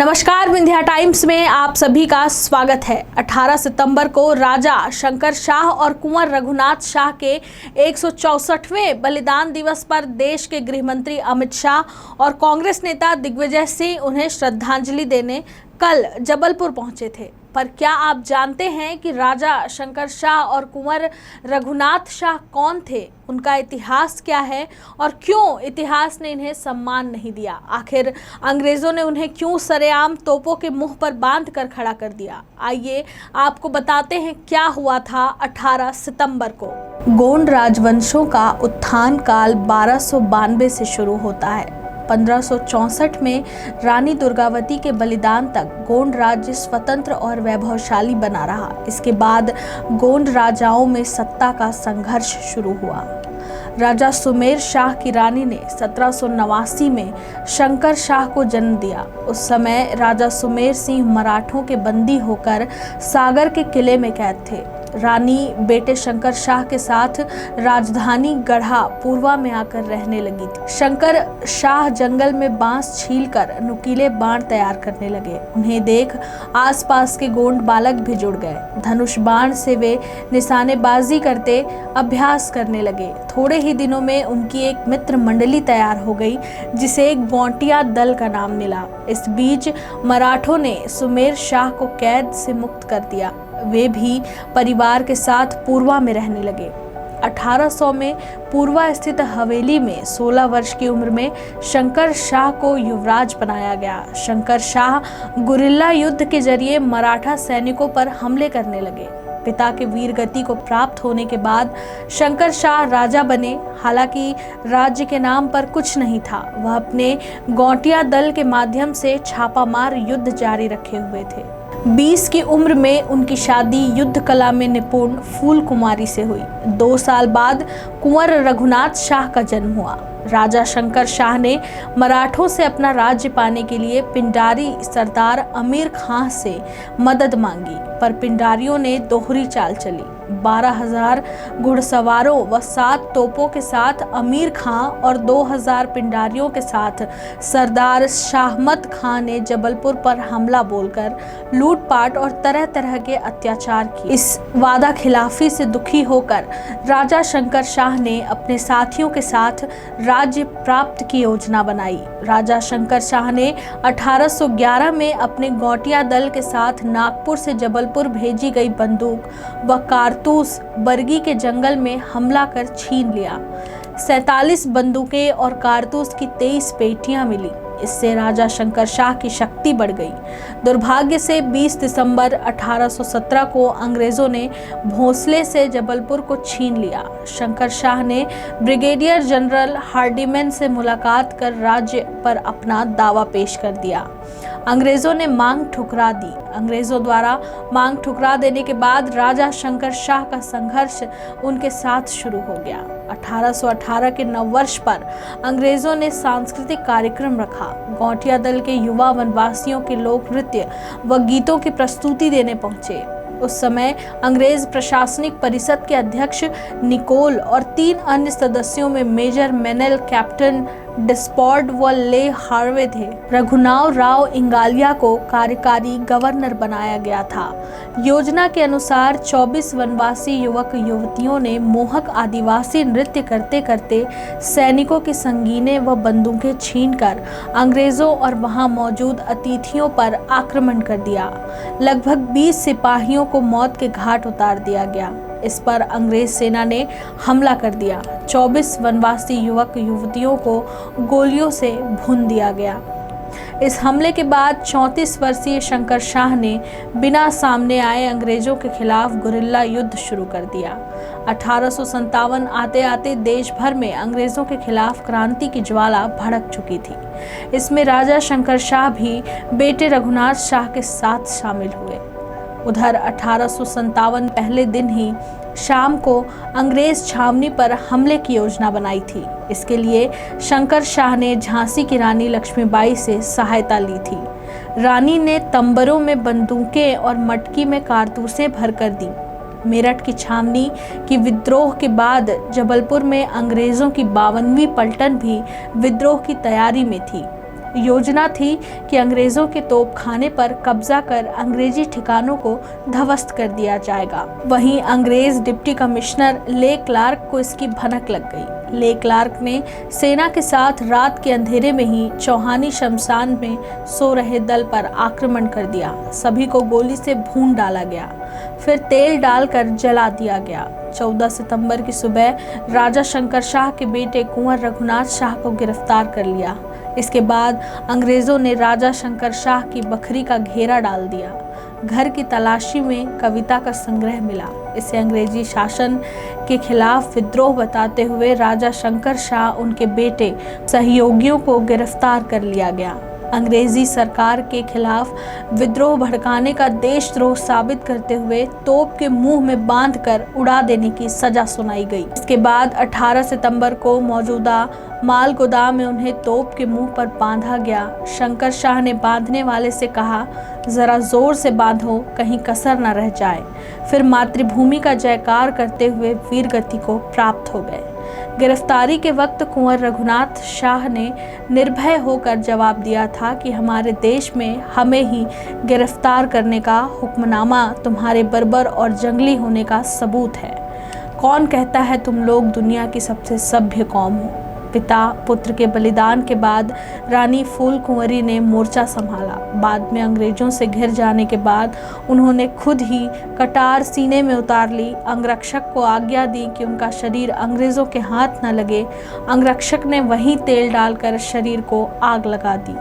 नमस्कार, विंध्या टाइम्स में आप सभी का स्वागत है। 18 सितंबर को राजा शंकर शाह और कुंवर रघुनाथ शाह के 164वें बलिदान दिवस पर देश के गृह मंत्री अमित शाह और कांग्रेस नेता दिग्विजय सिंह उन्हें श्रद्धांजलि देने कल जबलपुर पहुंचे थे। पर क्या आप जानते हैं कि राजा शंकर शाह और कुंवर रघुनाथ शाह कौन थे, उनका इतिहास क्या है और क्यों इतिहास ने इन्हें सम्मान नहीं दिया? आखिर अंग्रेजों ने उन्हें क्यों सरेआम तोपों के मुंह पर बांध कर खड़ा कर दिया? आइए आपको बताते हैं क्या हुआ था 18 सितंबर को। गोंड राजवंशों का उत्थान काल 1292 से शुरू होता है। 1564 में रानी दुर्गावती के बलिदान तक गोंड राज्य स्वतंत्र और वैभवशाली बना रहा। इसके बाद गोंड राजाओं में सत्ता का संघर्ष शुरू हुआ। राजा सुमेर शाह की रानी ने 1789 में शंकर शाह को जन्म दिया। उस समय राजा सुमेर सिंह मराठों के बंदी होकर सागर के किले में कैद थे। रानी बेटे शंकर शाह के साथ राजधानी गढ़ा पूर्वा में आकर रहने लगी थी। शंकर शाह जंगल में बांस छीलकर नुकीले बाण तैयार करने लगे। उन्हें देख आसपास के गोंड बालक भी जुड़ गए। धनुष बाण से वे निशानेबाजी करते अभ्यास करने लगे। थोड़े ही दिनों में उनकी एक मित्र मंडली तैयार हो गई, जिसे गोंटिया दल का नाम मिला। इस बीच मराठों ने सुमेर शाह को कैद से मुक्त कर दिया। वे भी परिवार के साथ पूर्वा में रहने लगे। 1800 में पूर्वा स्थित हवेली में 16 वर्ष की उम्र में शंकर शाह को युवराज बनाया गया। शंकर शाह गुरिल्ला युद्ध के जरिए मराठा सैनिकों पर हमले करने लगे। पिता के वीर गति को प्राप्त होने के बाद शंकर शाह राजा बने। हालांकि राज्य के नाम पर कुछ नहीं था। वह अपने गोंटिया दल के माध्यम से छापामार युद्ध जारी रखे हुए थे। 20 की उम्र में उनकी शादी युद्ध कला में निपुण फूल कुमारी से हुई। 2 साल बाद कुंवर रघुनाथ शाह का जन्म हुआ। राजा शंकर शाह ने मराठों से अपना राज्य पाने के लिए पिंडारी सरदार अमीर खां से मदद मांगी, पर पिंडारियों ने दोहरी चाल चली। 12,000 घुड़सवारों व 7 तोपों के साथ अमीर खां और 2,000 पिंडारियों के साथ सरदार शाहमत खां ने जबलपुर पर हमला बोलकर लूटपाट और तरह तरह के अत्याचार किए। इस वादा खिलाफी से दुखी होकर राजा शंकर शाह ने अपने साथियों के साथ राज्य प्राप्त की योजना बनाई। राजा शंकर शाह ने 1811 में अपने गोंटिया दल के साथ नागपुर से जबलपुर भेजी गई बंदूक व कारतूस बरगी के जंगल में हमला कर छीन लिया। 47 बंदूकें और कारतूस की 23 पेटियां मिली। इससे राजा शंकर शाह की शक्ति बढ़ गई। दुर्भाग्य से 20 दिसंबर 1817 को अंग्रेजों ने भोंसले से जबलपुर को छीन लिया। शंकर शाह ने ब्रिगेडियर जनरल हार्डिमैन से मुलाकात कर राज्य पर अपना दावा पेश कर दिया। अंग्रेजों ने मांग ठुकरा दी। अंग्रेजों द्वारा मांग ठुकरा देने के बाद राजा शंकर शाह का संघर्ष उनके साथ शुरू हो गया। 1818 के नववर्ष पर अंग्रेजों ने सांस्कृतिक कार्यक्रम रखा। गोंटिया दल के युवा वनवासियों के लोक नृत्य व गीतों की प्रस्तुति देने पहुंचे। उस समय अंग्रेज प्रशासनिक परिषद के अध्यक्ष निकोल और 3 अन्य सदस्यों में मेजर मेनेल, कैप्टन डिस्पॉर्ड व ले हार्वे थे। रघुनाथ राव इंगालिया को कार्यकारी गवर्नर बनाया गया था। योजना के अनुसार 24 वनवासी युवक युवतियों ने मोहक आदिवासी नृत्य करते करते सैनिकों की संगीनें व बंदूकें छीनकर अंग्रेजों और वहां मौजूद अतिथियों पर आक्रमण कर दिया। लगभग 20 सिपाहियों को मौत के घाट उतार दिया गया। इस पर अंग्रेज सेना ने हमला कर दिया। 24 वनवासी युवक युवतियों को गोलियों से भून दिया गया। इस हमले के बाद 34 वर्षीय शंकर शाह ने बिना सामने आए अंग्रेजों के खिलाफ गुरिल्ला युद्ध शुरू कर दिया। 1857 आते आते देश भर में अंग्रेजों के खिलाफ क्रांति की ज्वाला भड़क चुकी थी। इसमें राजा शंकर शाह भी बेटे रघुनाथ शाह के साथ शामिल हुए। उधर 1857 पहले दिन ही शाम को अंग्रेज छावनी पर हमले की योजना बनाई थी। इसके लिए शंकर शाह ने झांसी की रानी लक्ष्मीबाई से सहायता ली थी। रानी ने तंबरों में बंदूकें और मटकी में कारतूसें भरकर दी। मेरठ की छावनी की विद्रोह के बाद जबलपुर में अंग्रेजों की 52वीं पलटन भी विद्रोह की तैयारी में थी। योजना थी कि अंग्रेजों के तोपखाने पर कब्जा कर अंग्रेजी ठिकानों को ध्वस्त कर दिया जाएगा। वहीं अंग्रेज डिप्टी कमिश्नर ले क्लार्क को इसकी भनक लग गई। ले क्लार्क ने सेना के साथ रात के अंधेरे में ही चौहानी शमशान में सो रहे दल पर आक्रमण कर दिया। सभी को गोली से भून डाला गया, फिर तेल डालकर जला दिया गया। 14 सितंबर की सुबह राजा शंकर शाह के बेटे कुंवर रघुनाथ शाह को गिरफ्तार कर लिया। इसके बाद अंग्रेजों ने राजा शंकर शाह की बखरी का घेरा डाल दिया। घर की तलाशी में कविता का संग्रह मिला। इसे अंग्रेजी शासन के खिलाफ विद्रोह बताते हुए राजा शंकर शाह उनके बेटे सहयोगियों को गिरफ्तार कर लिया गया। अंग्रेजी सरकार के खिलाफ विद्रोह भड़काने का देशद्रोह साबित करते हुए तोप के मुंह में बांधकर उड़ा देने की सजा सुनाई गई। इसके बाद 18 सितंबर को मौजूदा माल गोदाम में उन्हें तोप के मुंह पर बांधा गया। शंकर शाह ने बांधने वाले से कहा, जरा जोर से बांधो, कहीं कसर न रह जाए। फिर मातृभूमि का जयकार करते हुए वीरगति को प्राप्त हो गए। गिरफ्तारी के वक्त कुंवर रघुनाथ शाह ने निर्भय होकर जवाब दिया था कि हमारे देश में हमें ही गिरफ्तार करने का हुक्मनामा तुम्हारे बर्बर और जंगली होने का सबूत है। कौन कहता है तुम लोग दुनिया की सबसे सभ्य कौम हो। पिता पुत्र के बलिदान के बाद रानी फूल कुंवरी ने मोर्चा संभाला। बाद में अंग्रेजों से घिर जाने के बाद उन्होंने खुद ही कटार सीने में उतार ली। अंगरक्षक को आज्ञा दी कि उनका शरीर अंग्रेजों के हाथ न लगे। अंगरक्षक ने वहीं तेल डालकर शरीर को आग लगा दी।